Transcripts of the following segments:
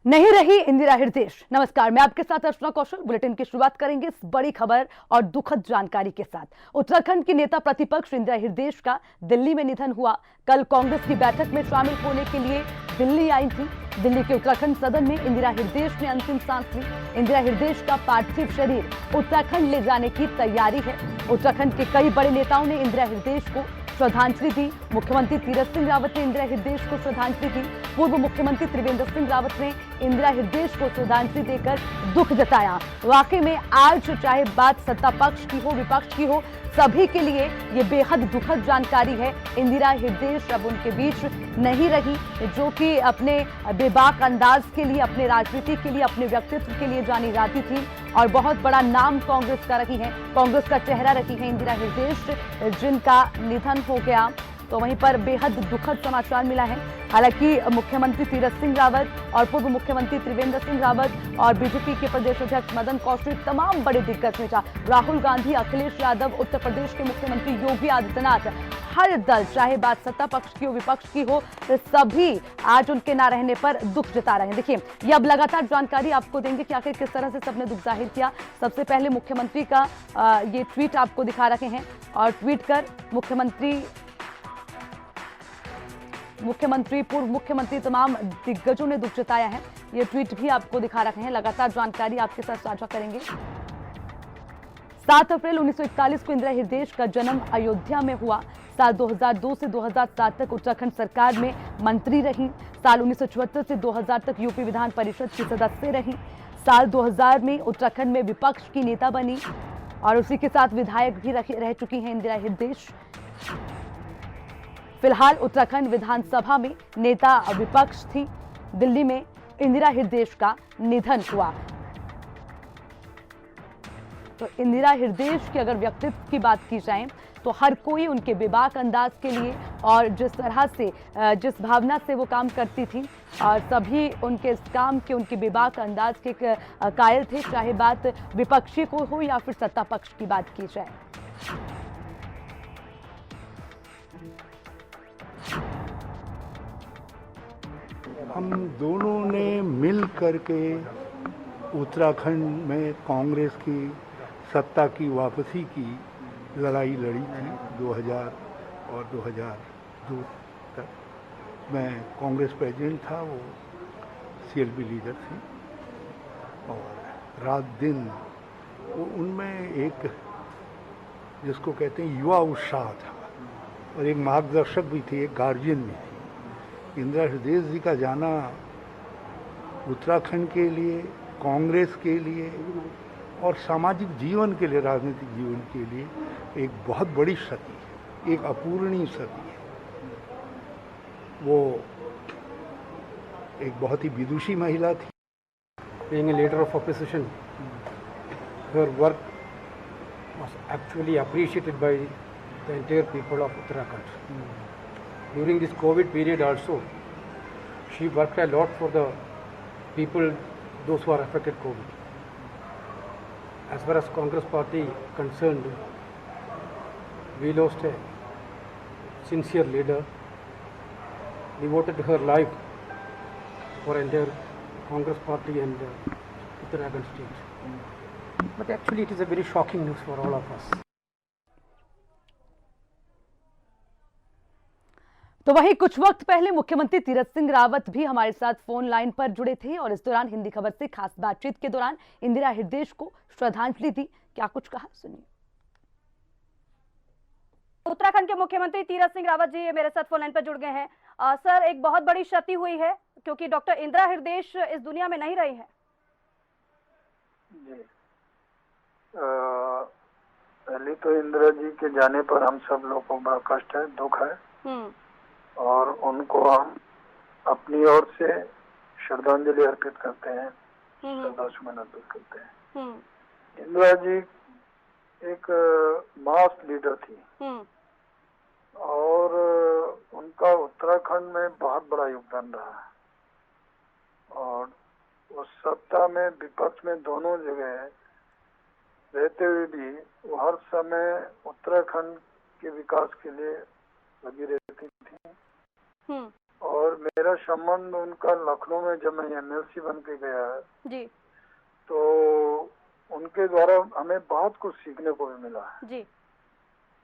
नहीं रही इंदिरा हृदयेश। नमस्कार, मैं आपके साथ अर्चना कौशल। बुलेटिन की शुरुआत करेंगे इस बड़ी खबर और दुखद जानकारी के साथ। उत्तराखंड की नेता प्रतिपक्ष इंदिरा हृदयेश का दिल्ली में निधन हुआ। कल कांग्रेस की बैठक में शामिल होने के लिए दिल्ली आई थी। दिल्ली के उत्तराखंड सदन में इंदिरा हृदयेश ने अंतिम सांस ली। इंदिरा हृदयेश का पार्थिव शरीर उत्तराखंड ले जाने की तैयारी है। उत्तराखंड के कई बड़े नेताओं ने इंदिरा हृदयेश को श्रद्धांजलि दी। मुख्यमंत्री तीरथ सिंह रावत ने इंदिरा हृदयेश को श्रद्धांजलि दी। पूर्व मुख्यमंत्री त्रिवेंद्र सिंह रावत ने इंदिरा हृदयेश को श्रद्धांजलि देकर दुख जताया। वाकई में आज चाहे बात सत्ता पक्ष की हो विपक्ष की हो, सभी के लिए ये बेहद दुखद जानकारी है। इंदिरा हृदयेश अब उनके बीच नहीं रही, जो कि अपने बेबाक अंदाज के लिए, अपने राजनीति के लिए, अपने व्यक्तित्व के लिए जानी जाती थी और बहुत बड़ा नाम कांग्रेस का रही है, कांग्रेस का चेहरा रही है इंदिरा हृदयेश, जिनका निधन हो गया। तो वहीं पर बेहद दुखद समाचार मिला है। हालांकि मुख्यमंत्री तीरथ सिंह रावत और पूर्व मुख्यमंत्री त्रिवेंद्र सिंह रावत और बीजेपी के प्रदेश अध्यक्ष मदन कौशिक, तमाम बड़े दिग्गज नेता, राहुल गांधी, अखिलेश यादव, उत्तर प्रदेश के मुख्यमंत्री योगी आदित्यनाथ, हर दल, चाहे बात सत्ता पक्ष की हो विपक्ष की हो, सभी आज उनके ना रहने पर दुख जता रहे हैं। देखिए, ये अब लगातार जानकारी आपको देंगे कि आखिर किस तरह से सबने दुख जाहिर किया। सबसे पहले मुख्यमंत्री का ये ट्वीट आपको दिखा रहे हैं और ट्वीट कर मुख्यमंत्री पूर्व मुख्यमंत्री तमाम दिग्गजों ने दुख जताया है। ये ट्वीट भी आपको दिखा रहे हैं। लगातार जानकारी आपके साथ साझा करेंगे। 7 अप्रैल 1941 को इंदिरा हृदयेश का जन्म अयोध्या में हुआ। साल 2002 से 2007 तक उत्तराखंड सरकार में मंत्री रही। साल 1974 से 2000 तक यूपी विधान परिषद की सदस्य रही। साल 2000 में उत्तराखंड में विपक्ष की नेता बनी और उसी के साथ विधायक भी रह चुकी हैं इंदिरा हृदयेश। फिलहाल उत्तराखंड विधानसभा में नेता विपक्ष थी। दिल्ली में इंदिरा हृदयेश का निधन हुआ। तो इंदिरा हृदयेश के अगर व्यक्तित्व की बात की जाए तो हर कोई उनके बेबाक अंदाज के लिए और जिस तरह से, जिस भावना से वो काम करती थी, और सभी उनके इस काम के, उनके बेबाक अंदाज के कायल थे, चाहे बात विपक्षी को हो या फिर सत्ता पक्ष की बात की जाए। हम दोनों ने मिल करके उत्तराखंड में कांग्रेस की सत्ता की वापसी की लड़ाई लड़ी थी 2000 और 2002 तक। मैं कांग्रेस प्रेसिडेंट था, वो सीएलपी लीडर थी और रात दिन वो उनमें एक, जिसको कहते हैं, युवा उत्साह था और एक मार्गदर्शक भी थी, एक गार्जियन भी थी। इंदिरा हृदयेश जी का जाना उत्तराखंड के लिए, कांग्रेस के लिए और सामाजिक जीवन के लिए, राजनीतिक जीवन के लिए एक बहुत बड़ी क्षति है, एक अपूरणीय क्षति है। वो एक बहुत ही विदुषी महिला थी। Being a leader of opposition, her work was actually appreciated by the entire people of Uttarakhand. During this COVID period also, she worked a lot for the people, those who are affected COVID. As far as Congress party concerned, we lost a sincere leader, devoted her life for entire Congress party and Uttarakhand state. But actually it is a very shocking news for all of us. तो वहीं कुछ वक्त पहले मुख्यमंत्री तीरथ सिंह रावत भी हमारे साथ phone line पर जुड़े थे और इस दौरान हिंदी खबर से खास बातचीत के दौरान इंदिरा हृदयेश को श्रद्धांजलि दी। क्या कुछ कहा, सुनिए। उत्तराखंड के मुख्यमंत्री तीरथ सिंह रावत जी मेरे साथ फोन लाइन पर जुड़ गए हैं। सर, एक बहुत बड़ी क्षति हुई है क्योंकि डॉक्टर इंदिरा हृदयेश इस दुनिया में नहीं रही है। जी, पहले तो इंदिरा जी के जाने पर हम सब लोग को बड़ा कष्ट है, दुख है और उनको हम अपनी ओर से श्रद्धांजलि अर्पित करते हैं, श्रद्धासुमन अर्पित करते हैं। इंदिरा जी एक मास लीडर थी और उनका उत्तराखंड में बहुत बड़ा योगदान रहा और वो सत्ता में विपक्ष में दोनों जगह रहते हुए भी वो हर समय उत्तराखंड के विकास के लिए लगी रहती थी और मेरा संबंध उनका लखनऊ में जब मैं एमएलसी बन के गया जी तो उनके द्वारा हमें बहुत कुछ सीखने को भी मिला, जी।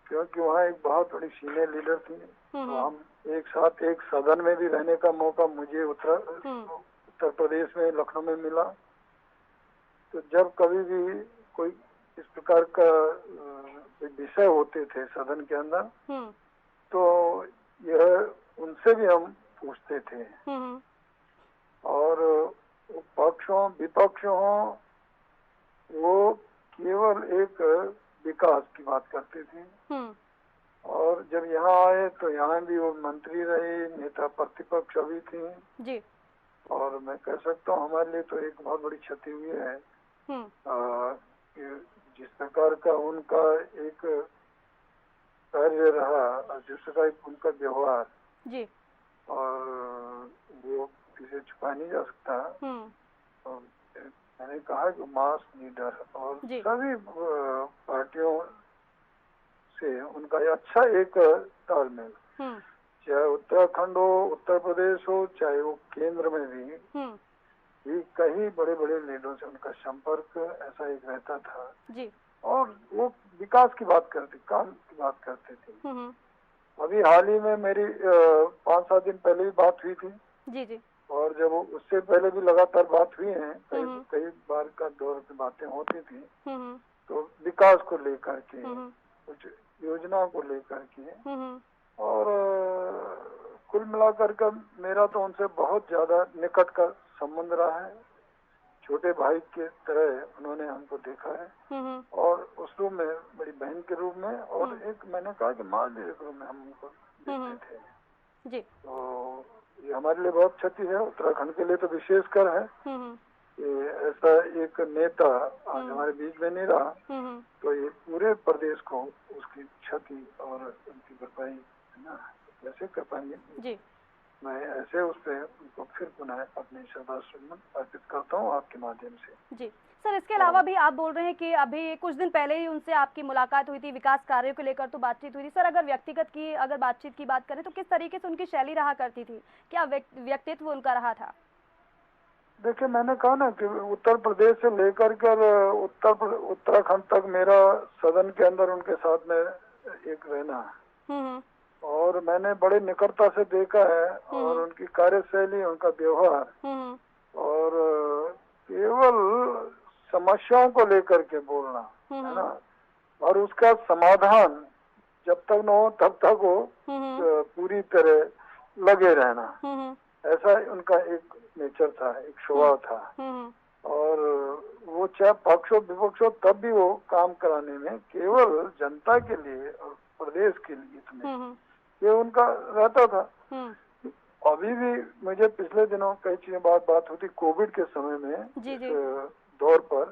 क्योंकि वहाँ एक बहुत बड़ी सीनियर लीडर थी। हम्म, तो हम एक साथ एक सदन में भी रहने का मौका मुझे उत्तर प्रदेश में लखनऊ में मिला। तो जब कभी भी कोई इस प्रकार का विषय होते थे सदन के अंदर, तो यह उनसे भी हम पूछते थे। और पक्ष हो विपक्ष हो, वो केवल एक विकास की बात करते थे। और जब यहाँ आए तो यहाँ भी वो मंत्री रहे, नेता प्रतिपक्ष अभी थे जी। और मैं कह सकता हूँ हमारे लिए तो एक बहुत बड़ी क्षति हुई है। जिस प्रकार का उनका एक कार्य रहा और जिस प्रकार उनका व्यवहार जी। और वो किसी छुपा नहीं जा सकता। और मैंने कहा कि मास लीडर और सभी पार्टियों से उनका अच्छा एक तालमेल, चाहे उत्तराखंड हो, उत्तर प्रदेश हो, चाहे वो केंद्र में भी कई बड़े बड़े लीडरों से उनका संपर्क ऐसा एक रहता था जी। और वो विकास की बात करते, काम की बात करते थे। अभी हाल ही में मेरी 5-7 दिन पहले भी बात हुई थी जी जी। और जब उससे पहले भी लगातार बात हुई है, कई बार का दौर पे बातें होती थी। तो विकास को लेकर के, कुछ योजना को लेकर के और कुल मिलाकर का मेरा तो उनसे बहुत ज्यादा निकट का संबंध रहा है। छोटे भाई के तरह उन्होंने हमको देखा है और उस रूप में बड़ी बहन के रूप में और एक मैंने कहा कि माँ के रूप में हम उनको देखते थे जी। तो ये हमारे लिए बहुत क्षति है, उत्तराखंड के लिए तो विशेषकर है कि ऐसा एक नेता आज हमारे बीच में नहीं रहा। तो ये पूरे प्रदेश को उसकी क्षति और उनकी भरपाई है ना कैसे कर पाएंगे जी। मैं ऐसे उस पर उनको फिर पुनः अपनी श्रद्धा सुमन अर्पित करता हूँ आपके माध्यम से। जी सर, इसके अलावा भी आप बोल रहे हैं कि अभी कुछ दिन पहले ही उनसे आपकी मुलाकात हुई थी, विकास कार्यों को लेकर तो बातचीत हुई थी। सर अगर व्यक्तिगत की अगर बातचीत की बात करें तो किस तरीके से उनकी शैली रहा करती थी, क्या व्यक्तित्व उनका रहा था? देखिए मैंने कहा ना कि उत्तर प्रदेश से लेकर कर उत्तराखंड तक मेरा सदन के अंदर उनके साथ में एक रहना और मैंने बड़े निकटता से देखा है और उनकी कार्यशैली, उनका व्यवहार और केवल समस्याओं को लेकर के बोलना है ना और उसका समाधान जब तक न हो तब तक वो पूरी तरह लगे रहना, ऐसा उनका एक नेचर था, एक स्वभाव था। और वो चाहे पक्ष हो विपक्ष हो तब भी वो काम कराने में केवल जनता के लिए और प्रदेश के लिए में ये उनका रहता था। अभी भी मुझे पिछले दिनों कई चीजें बात होती कोविड के समय में दौर पर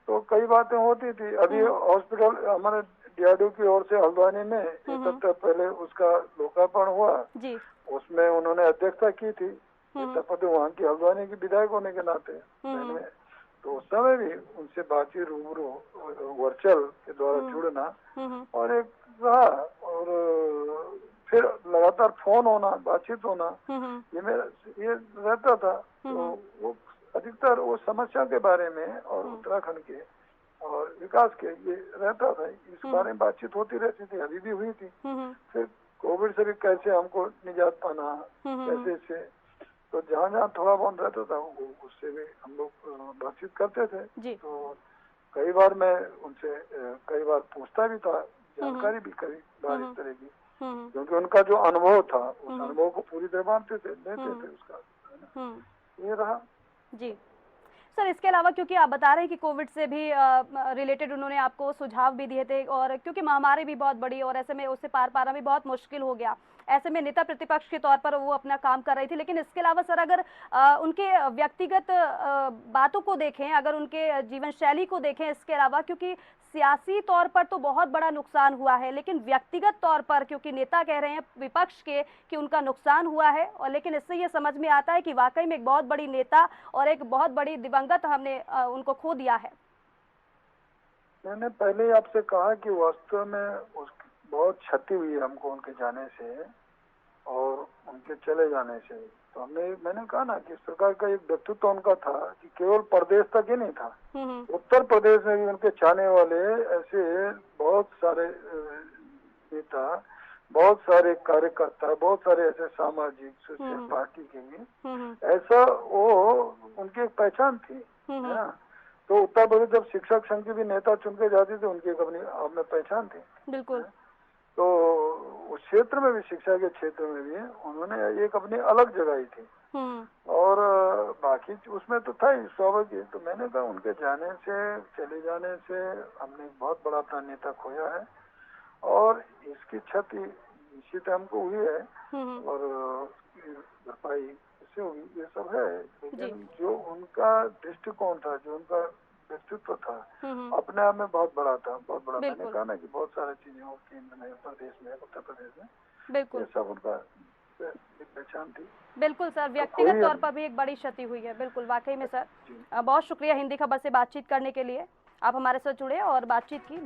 तो कई बातें होती थी। अभी हॉस्पिटल हमारे डीआरडीओ की ओर से हल्द्वानी में एक हफ्ते पहले उसका लोकार्पण हुआ, उसमें उन्होंने अध्यक्षता की थी वहाँ की हल्द्वानी की विधायक होने के नाते। मैंने तो उस समय भी उनसे बातचीत रूबरू वर्चुअल के द्वारा जुड़ना और एक रहा और फिर लगातार फोन होना, बातचीत होना, ये मेरा ये रहता था। तो वो अधिकतर वो समस्या के बारे में और उत्तराखंड के और विकास के ये रहता था, इस बारे में बातचीत होती रहती थी, अभी भी हुई थी। फिर कोविड से भी कैसे हमको निजात पाना, कैसे से तो जहाँ थोड़ा बहुत रहता था उससे भी हम लोग बातचीत करते थे। तो कई बार मैं उनसे कई बार पूछता भी था, जानकारी भी कई बार इस तरह की, क्योंकि उनका जो अनुभव था उस अनुभव को पूरी तरह मानते थे, लेते थे उसका। ये रहा जी। सर इसके अलावा क्योंकि आप बता रहे हैं कि कोविड से भी रिलेटेड उन्होंने आपको सुझाव भी दिए थे और क्योंकि महामारी भी बहुत बड़ी और ऐसे में उससे पार पाना भी बहुत मुश्किल हो गया, ऐसे में नेता प्रतिपक्ष के तौर पर वो अपना काम कर रही थी। लेकिन इसके अलावा सर अगर उनके व्यक्तिगत बातों को देखें, अगर उनके जीवन शैली को देखें, इसके अलावा क्योंकि सियासी तौर पर तो बहुत बड़ा नुकसान हुआ है, लेकिन व्यक्तिगत तौर पर क्योंकि नेता कह रहे हैं विपक्ष के कि उनका नुकसान हुआ है, और लेकिन इससे ये समझ में आता है कि वाकई में एक बहुत बड़ी नेता और एक बहुत बड़ी दिवंगत हमने उनको खो दिया है। मैंने पहले ही आपसे कहा कि वास्तव में बहुत क्षति हुई हमको उनके जाने से और उनके चले जाने से तो मैंने कहा ना कि इस प्रकार का एक व्यक्तित्व उनका था कि केवल प्रदेश तक ही नहीं था, उत्तर प्रदेश में भी उनके चाहने वाले ऐसे बहुत सारे नेता, बहुत सारे कार्यकर्ता, बहुत सारे ऐसे सामाजिक सोशल पार्टी के भी ऐसा वो उनकी एक पहचान थी, है ना। तो उत्तर प्रदेश जब शिक्षक संघ के भी नेता चुन के जाते थे, उनकी एक अपनी पहचान थी। बिल्कुल। तो उस क्षेत्र में भी, शिक्षा के क्षेत्र में भी उन्होंने एक अपनी अलग जगह थी। और बाकी उसमें तो था ही स्वाभाविक। तो मैंने कहा उनके जाने से, चले जाने से हमने बहुत बड़ा अपना नेता खोया है और इसकी क्षति निश्चित हमको हुई है और भरपाई इससे हुई, ये सब है। लेकिन जो उनका दृष्टिकोण था, जो उनका व्यक्तित्व था, अपने आप में बहुत बड़ा था, बहुत बड़ा। मैंने कहा ना कि बहुत सारी चीजें और केंद्र में, प्रदेश में, उत्तर प्रदेश में, बिल्कुल, ये सब उनका एक पहचान थी। बिल्कुल सर, व्यक्तिगत तौर पर भी एक बड़ी क्षति हुई है। बिल्कुल, वाकई में सर। बहुत शुक्रिया हिंदी खबर से बातचीत करने के लिए, आप हमारे साथ जुड़े और बातचीत की।